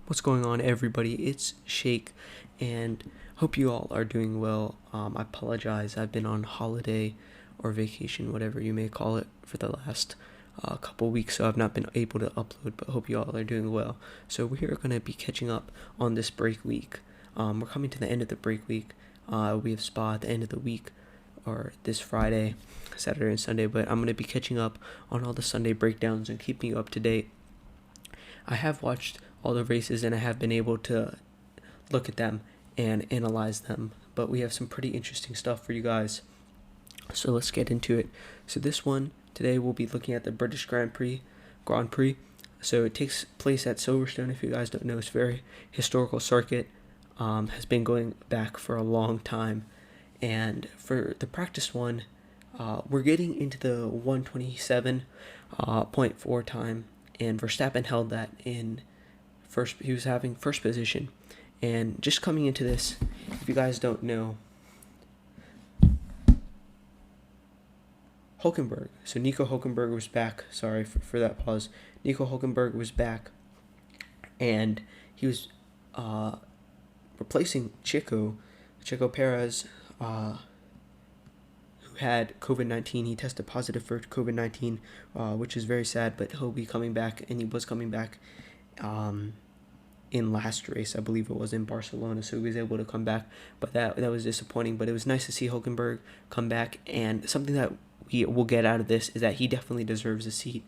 What's going on, everybody? It's Shake, and hope you all are doing well. I apologize. I've been on holiday or vacation, whatever you may call it, for the last couple weeks, so I've not been able to upload, but hope you all are doing well. So we are going to be catching up on this break week. We're coming to the end of the break week. We have Spa at the end of the week, or this Friday, Saturday, and Sunday, but I'm going to be catching up on all the Sunday breakdowns and keeping you up to date. I have watched all the races and I have been able to look at them and analyze them, but we have some pretty interesting stuff for you guys, so let's get into it. So this one today we'll be looking at the British Grand Prix. So it takes place at Silverstone. If you guys don't know, it's a very historical circuit, has been going back for a long time, and for the practice one, we're getting into the 1:27.4 time, and Verstappen held that in first. He was having first position, and just coming into this, if you guys don't know, Hulkenberg. So Nico Hulkenberg was back. Sorry for that pause. Nico Hulkenberg was back, and he was replacing Checo Perez, who had COVID-19. He tested positive for COVID-19, which is very sad, but he'll be coming back, and he was coming back in last race. I believe it was in Barcelona, so he was able to come back, but that was disappointing. But it was nice to see Hulkenberg come back, and something that we will get out of this is that he definitely deserves a seat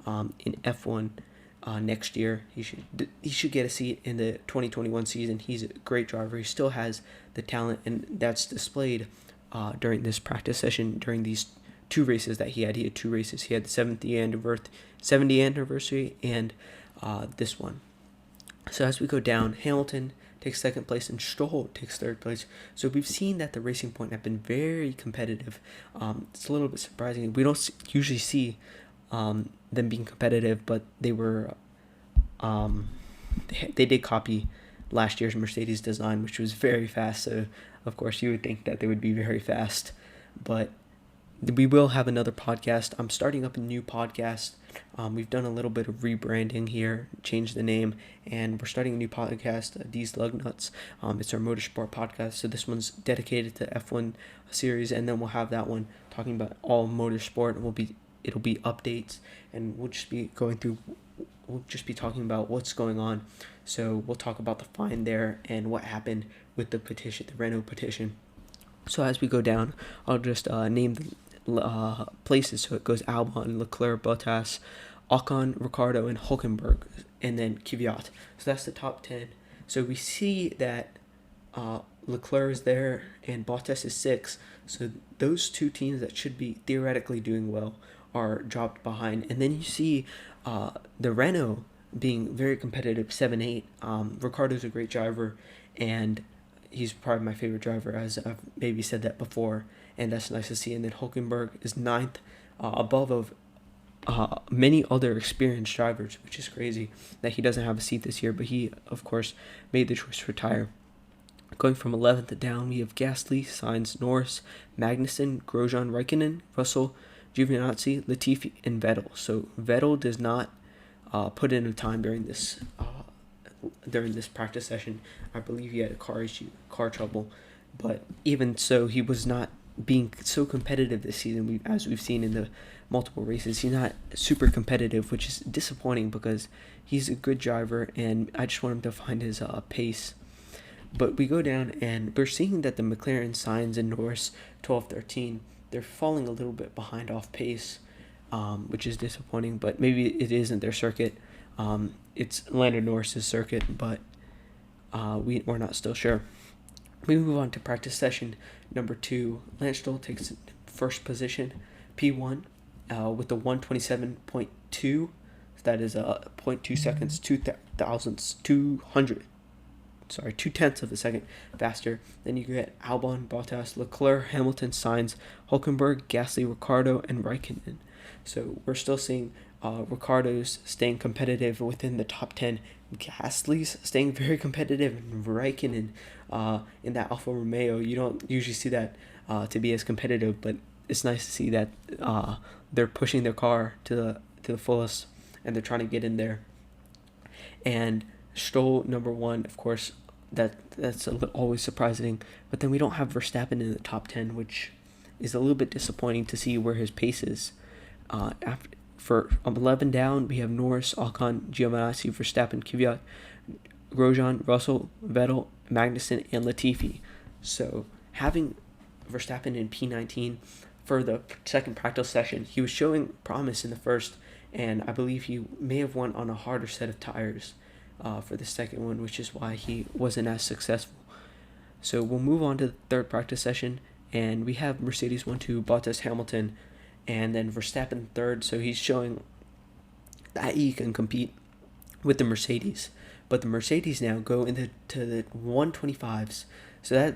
in F1 next year. He should get a seat in the 2021 season. He's a great driver. He still has the talent, and that's displayed during this practice session, during these two races that he had. He had two races. He had the 70th anniversary and this one. So as we go down, Hamilton takes second place and Stroll takes third place. So we've seen that the Racing Point have been very competitive. It's a little bit surprising. We don't usually see them being competitive, but they were they did copy last year's Mercedes design, which was very fast. So of course you would think that they would be very fast, but we will have another podcast. I'm starting up a new podcast. We've done a little bit of rebranding here, changed the name, and we're starting a new podcast, These Lug Nuts. It's our motorsport podcast, so this one's dedicated to F1 series, and then we'll have that one talking about all motorsport. It'll be updates, and we'll just be talking about what's going on. So we'll talk about the fine there and what happened with the Renault petition. So as we go down, I'll just name the places. So it goes Albon, Leclerc, Bottas, Ocon, Ricciardo, and Hulkenberg, and then Kvyat. So that's the top 10. So we see that Leclerc is there and Bottas is 6. So those two teams that should be theoretically doing well are dropped behind. And then you see the Renault being very competitive, 7-8. Ricciardo's a great driver, and he's probably my favorite driver, as I've maybe said that before, and that's nice to see. And then Hulkenberg is 9th, above of many other experienced drivers, which is crazy that he doesn't have a seat this year, but he, of course, made the choice to retire. Going from 11th down, we have Gasly, Sainz, Norris, Magnussen, Grosjean, Raikkonen, Russell, Giovinazzi, Latifi, and Vettel. So Vettel does not put in a time during this practice session. I believe he had a car trouble, but even so, he was not being so competitive this season. As we've seen in the multiple races, he's not super competitive, which is disappointing because he's a good driver, and I just want him to find his pace. But we go down, and we're seeing that the McLaren, Sainz, and Norris 12-13, they're falling a little bit behind off pace, which is disappointing, but maybe it isn't their circuit. It's Lando Norris's circuit, but we're not still sure. We move on to practice session number 2. Lance Stroll takes first position, P1, with the 1:27.2. That is 0.2 seconds, 2 tenths of a second faster. Then you get Albon, Bottas, Leclerc, Hamilton, Sainz, Hulkenberg, Gasly, Ricciardo, and Raikkonen. So we're still seeing Ricciardo's staying competitive within the top 10. Gasly's staying very competitive, and Raikkonen in that Alfa Romeo. You don't usually see that to be as competitive, but it's nice to see that they're pushing their car to the fullest, and they're trying to get in there. And Stroll number 1, of course. That's always surprising. But then we don't have Verstappen in the top 10, which is a little bit disappointing to see where his pace is. For 11 down, we have Norris, Ocon, Giovinazzi, Verstappen, Kvyat, Grosjean, Russell, Vettel, Magnussen, and Latifi. So having Verstappen in P19 for the second practice session, he was showing promise in the first, and I believe he may have won on a harder set of tires for the second one, which is why he wasn't as successful. So we'll move on to the third practice session, and we have Mercedes 1-2, Bottas, Hamilton, and then Verstappen third. So he's showing that he can compete with the Mercedes. But the Mercedes now go into the 125s. So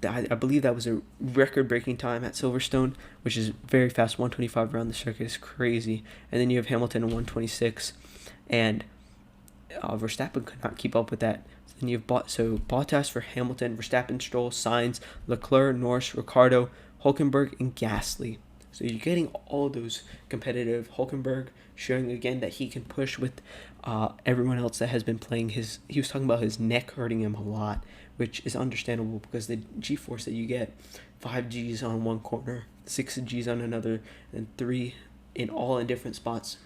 I believe that was a record-breaking time at Silverstone, which is very fast. 125 around the circuit is crazy. And then you have Hamilton in 126, and Verstappen could not keep up with that. Then you have Bottas for Hamilton, Verstappen, Stroll, Sainz, Leclerc, Norris, Ricciardo, Hülkenberg, and Gasly. So you're getting all those competitive. Hülkenberg showing again that he can push with everyone else that has been playing his. He was talking about his neck hurting him a lot, which is understandable because the G-force that you get, 5 Gs on one corner, 6 Gs on another, and 3 in different spots.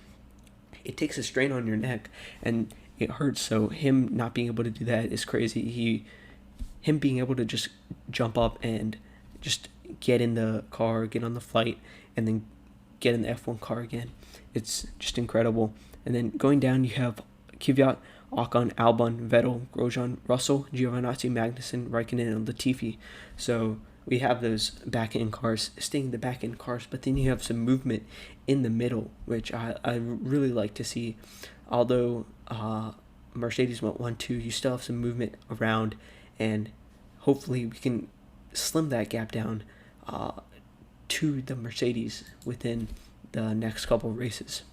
It takes a strain on your neck, and it hurts. So him not being able to do that is crazy. Him being able to just jump up and just get in the car, get on the flight, and then get in the F1 car again. It's just incredible. And then going down, you have Kvyat, Ocon, Albon, Vettel, Grosjean, Russell, Giovinazzi, Magnussen, Raikkonen, and Latifi. So we have those back-end cars, staying the back-end cars, but then you have some movement in the middle, which I really like to see. Although Mercedes went 1-2, you still have some movement around, and hopefully we can slim that gap down to the Mercedes within the next couple races.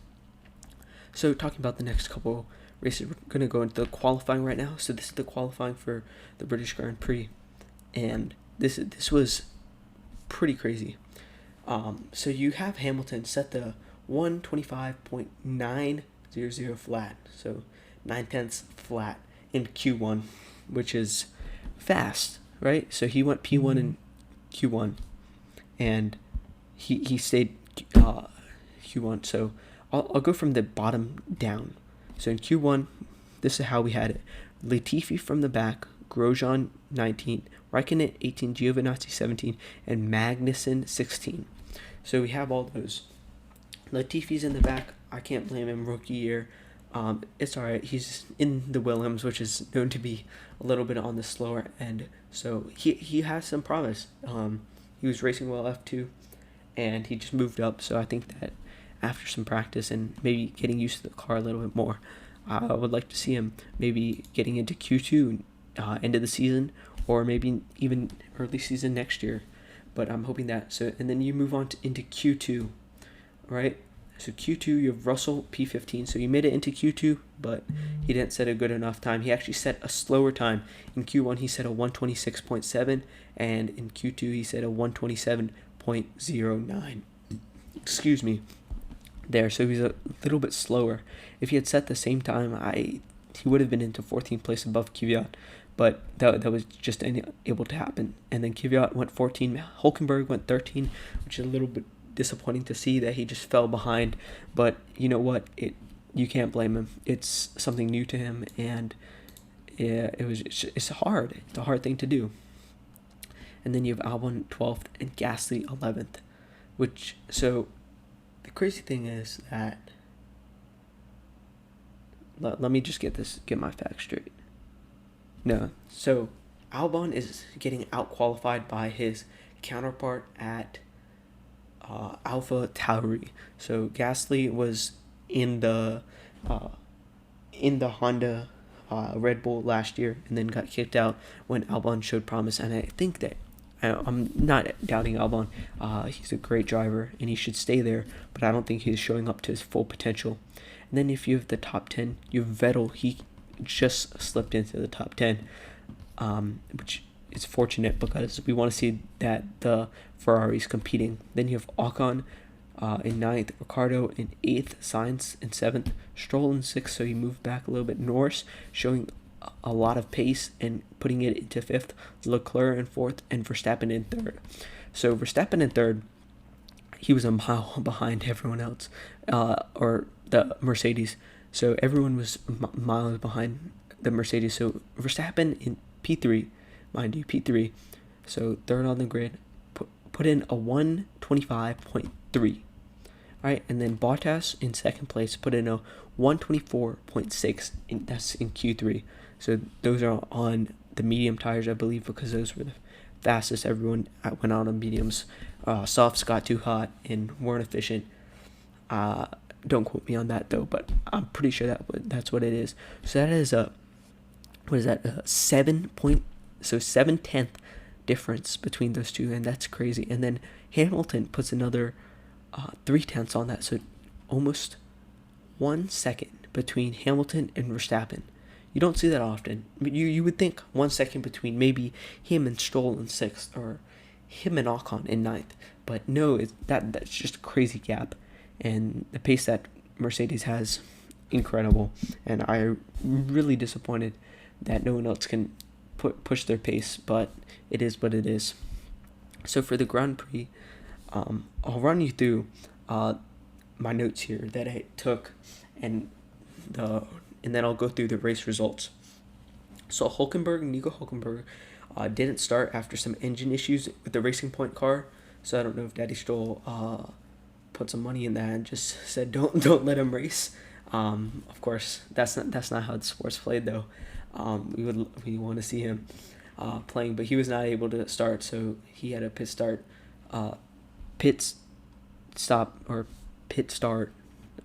So talking about the next couple races, we're going to go into the qualifying right now. So this is the qualifying for the British Grand Prix, and this was pretty crazy. So you have Hamilton set the 125.900 flat, so 9/10 flat in Q1, which is fast, right? So he went P1 in Q1, and he stayed Q1. So I'll go from the bottom down. So in Q1, this is how we had it. Latifi from the back, Grosjean 19, Raikkonen 18, Giovinazzi 17, and Magnussen 16. So we have all those. Latifi's in the back. I can't blame him, rookie year. It's alright. He's in the Williams, which is known to be a little bit on the slower end. So he has some promise. He was racing well F2, and he just moved up. So I think that after some practice and maybe getting used to the car a little bit more, I would like to see him maybe getting into Q2 end of the season, or maybe even early season next year. But I'm hoping that. So, and then you move on into Q2, right? So Q2, you have Russell P15. So he made it into Q2, but he didn't set a good enough time. He actually set a slower time. In Q1, he set a 126.7, and in Q2, he set a 127.09. Excuse me. There, so he's a little bit slower. If he had set the same time, he would have been into 14th place above Kvyat, but that was just able to happen. And then Kvyat went 14, Hülkenberg went 13, which is a little bit disappointing to see that he just fell behind. But you know what? You can't blame him. It's something new to him, and it's hard. It's a hard thing to do. And then you have Albon 12th and Gasly 11th, so. The crazy thing is that, let me just get my facts straight. No, so Albon is getting out-qualified by his counterpart at Alpha Tauri. So Gasly was in the Honda Red Bull last year, and then got kicked out when Albon showed promise. And I think that I'm not doubting Albon. He's a great driver, and he should stay there, but I don't think he's showing up to his full potential. And then if you have the top 10, you have Vettel. He just slipped into the top 10, which is fortunate because we want to see that the Ferrari's competing. Then you have Ocon, in ninth, Ricardo in eighth, Sainz in seventh, Stroll in sixth, so he moved back a little bit. Norris showing a lot of pace and putting it into fifth, Leclerc in fourth, and Verstappen in third. So Verstappen in third, he was a mile behind everyone else, or the Mercedes. So everyone was miles behind the Mercedes. So Verstappen in P3, mind you, P3, so third on the grid, put in a 125.3. Alright, and then Bottas in second place put in a 124.6, that's in Q3. So those are on the medium tires, I believe, because those were the fastest. Everyone went out on mediums. Softs got too hot and weren't efficient. Don't quote me on that though, but I'm pretty sure that's what it is. So that is a 7/10 difference between those two, and that's crazy. And then Hamilton puts another 0.3 on that, so almost 1 second between Hamilton and Verstappen. You don't see that often. You would think 1 second between maybe him and Stroll in sixth, or him and Ocon in ninth, but no, that's just a crazy gap. And the pace that Mercedes has, incredible. And I'm really disappointed that no one else can push their pace, but it is what it is. So for the Grand Prix, I'll run you through my notes here that I took, and then I'll go through the race results. So Nico Hülkenberg didn't start after some engine issues with the Racing Point car. So I don't know if Daddy Stroll put some money in that and just said don't let him race. Of course, that's not how the sport's played though. We want to see him playing, but he was not able to start, so he had a pit start,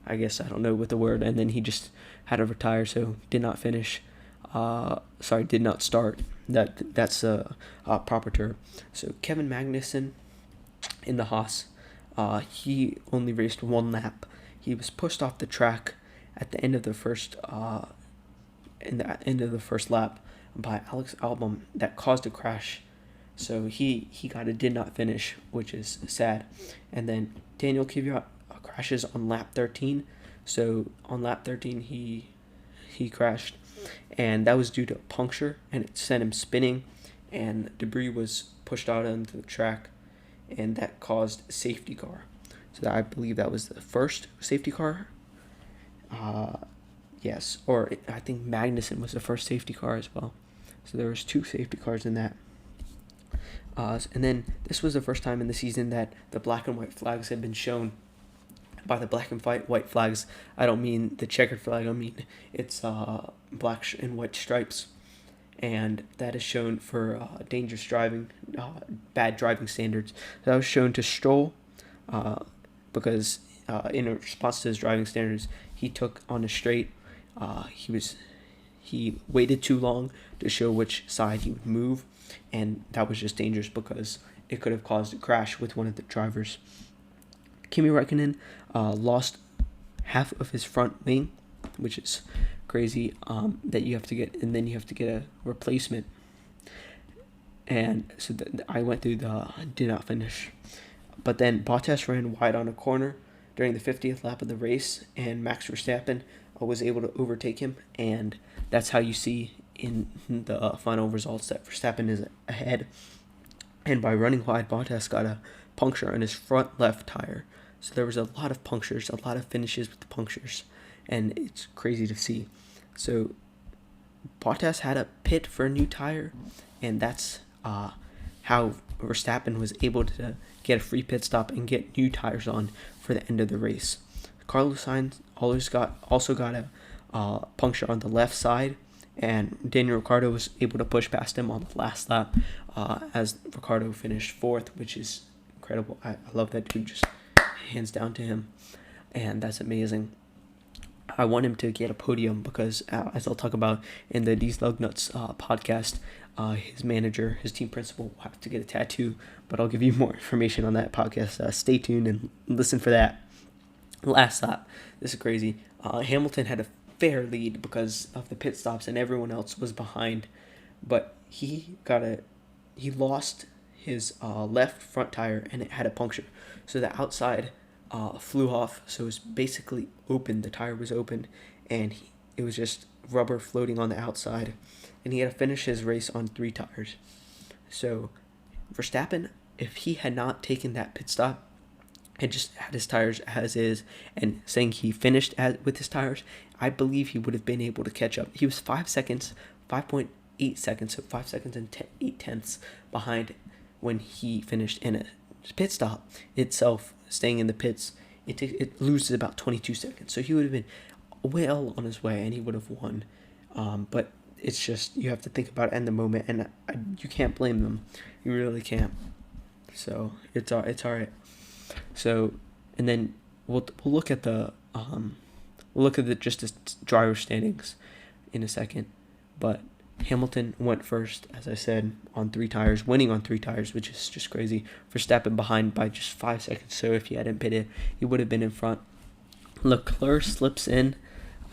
I guess, I don't know what the word, and then he just had to retire, so did not start. That's a proper term. So Kevin Magnussen in the Haas, he only raced one lap. He was pushed off the track at the end of the first lap by Alex Albon that caused a crash. So he did not finish, which is sad. And then Daniel Kvyat crashes on lap 13. So on lap 13 he crashed, and that was due to a puncture, and it sent him spinning, and debris was pushed out onto the track, and that caused a safety car. So I believe that was the first safety car. Yes, or I think Magnussen was the first safety car as well. So there was 2 safety cars in that. And then this was the first time in the season that the black and white flags had been shown. By the black and white flags, I don't mean the checkered flag. I mean it's black and white stripes, and that is shown for dangerous driving, bad driving standards. So that was shown to Stroll, because in response to his driving standards, he took on a straight. He waited too long to show which side he would move, and that was just dangerous because it could have caused a crash with one of the drivers. Kimi Räikkönen lost half of his front wing, which is crazy, that you have to get, and then you have to get a replacement. And so I went through did not finish. But then Bottas ran wide on a corner during the 50th lap of the race, and Max Verstappen was able to overtake him, and that's how you see in the final results that Verstappen is ahead. And by running wide, Bottas got a puncture on his front left tire. So there was a lot of punctures, a lot of finishes with the punctures, and it's crazy to see. So Bottas had a pit for a new tire, and that's how Verstappen was able to get a free pit stop and get new tires on for the end of the race. Carlos Sainz also got a puncture on the left side, and Daniel Ricciardo was able to push past him on the last lap, as Ricciardo finished 4th, which is incredible. I love that dude, just hands down to him, and that's amazing. I want him to get a podium because, as I'll talk about in the These Lugnuts podcast, his manager, his team principal, will have to get a tattoo, but I'll give you more information on that podcast. Stay tuned and listen for that. Last lap, this is crazy. Hamilton had a fair lead because of the pit stops, and everyone else was behind, but he lost his left front tire, and it had a puncture. So the outside flew off, so it was basically open. The tire was open, and it was just rubber floating on the outside, and he had to finish his race on 3 tires. So Verstappen, if he had not taken that pit stop and just had his tires as is, and saying he finished with his tires, I believe he would have been able to catch up. He was 5.8 seconds, so 5 seconds and 8 tenths behind when he finished in a pit stop itself. Staying in the pits, it loses about 22 seconds. So he would have been well on his way, and he would have won. But it's just, you have to think about it in the moment, and you can't blame them. You really can't. So it's all right. So, and then we'll look at the just the driver standings in a second. But Hamilton went first, as I said, on 3 tires, winning on 3 tires, which is just crazy. Verstappen behind by just 5 seconds, so if he hadn't pitted, he would have been in front. Leclerc slips in.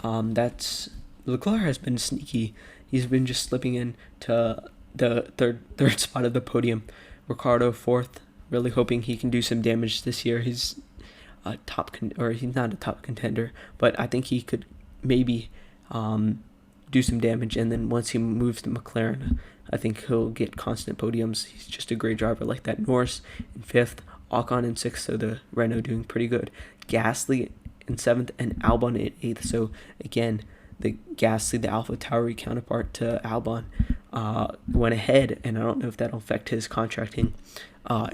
Leclerc has been sneaky. He's been just slipping in to the third spot of the podium. Ricciardo 4th, really hoping he can do some damage this year. He's he's not a top contender, but I think he could maybe do some damage, and then once he moves to McLaren, I think he'll get constant podiums. He's just a great driver like that. Norris in 5th, Ocon in 6th, so the Renault doing pretty good. Gasly in 7th, and Albon in 8th. So again, the Gasly, the AlphaTauri counterpart to Albon, went ahead, and I don't know if that'll affect his contracting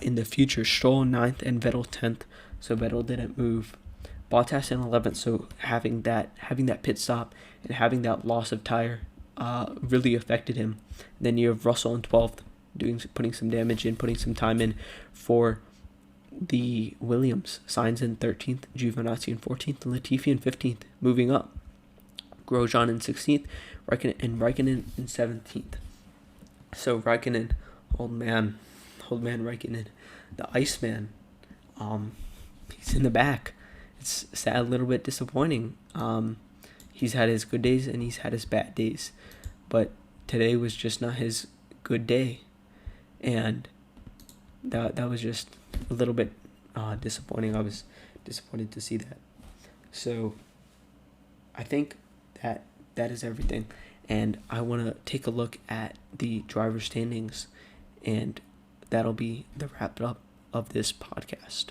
in the future. Stroll 9th and Vettel 10th, so Vettel didn't move. Bottas in 11th, so having that pit stop and having that loss of tire really affected him. Then you have Russell in 12th, putting some damage in, putting some time in for the Williams. Sainz in 13th, Giovinazzi in 14th, and Latifi in 15th, moving up. Grosjean in 16th, Raikkonen in 17th. So Raikkonen, old man Raikkonen, the Iceman, he's in the back. It's sad, a little bit disappointing. He's had his good days and he's had his bad days, but today was just not his good day, and that was just a little bit disappointing. I was disappointed to see that. So I think that is everything, and I want to take a look at the driver standings, and that'll be the wrap up of this podcast.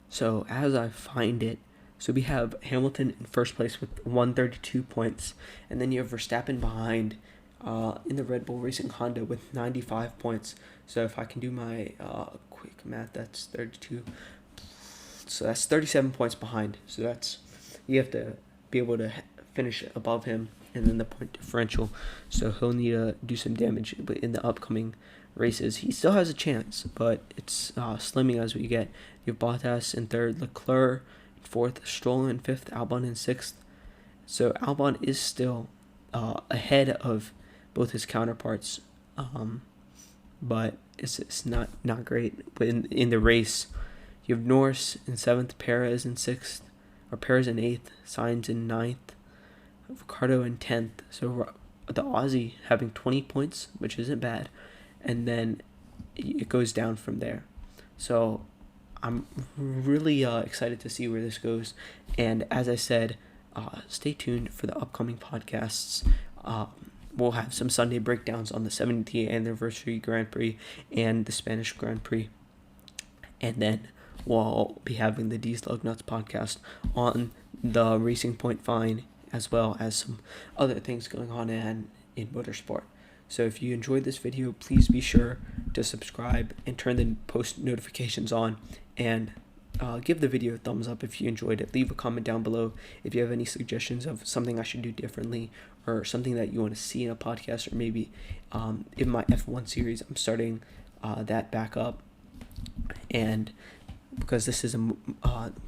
So as I find it, so we have Hamilton in first place with 132 points, and then you have Verstappen behind in the Red Bull Racing Honda with 95 points. So if I can do my quick math, that's 32. So that's 37 points behind. So that's, you have to be able to finish above him, and then the point differential. So he'll need to do some damage in the upcoming races. He still has a chance, but it's slimming as we get. You have Bottas in 3rd, Leclerc in 4th, Stroll in 5th, Albon in 6th. So Albon is still ahead of both his counterparts, but it's not great. But in the race, you have Norris in 7th, Perez in 6th, or Perez in 8th, Sainz in 9th, Ricciardo in 10th. So the Aussie having 20 points, which isn't bad, and then it goes down from there. So I'm really excited to see where this goes, and as I said, stay tuned for the upcoming podcasts. We'll have some Sunday breakdowns on the 70th anniversary Grand Prix and the Spanish Grand Prix, and then we'll be having the D's Lug Nuts podcast on the Racing Point Fine, as well as some other things going on in motorsport. So if you enjoyed this video, please be sure to subscribe and turn the post notifications on, and give the video a thumbs up if you enjoyed it. Leave a comment down below if you have any suggestions of something I should do differently, or something that you want to see in a podcast, or maybe in my F1 series, I'm starting that back up. And because this is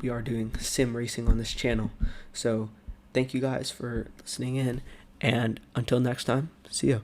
we are doing sim racing on this channel. So thank you guys for listening in, and until next time, see ya.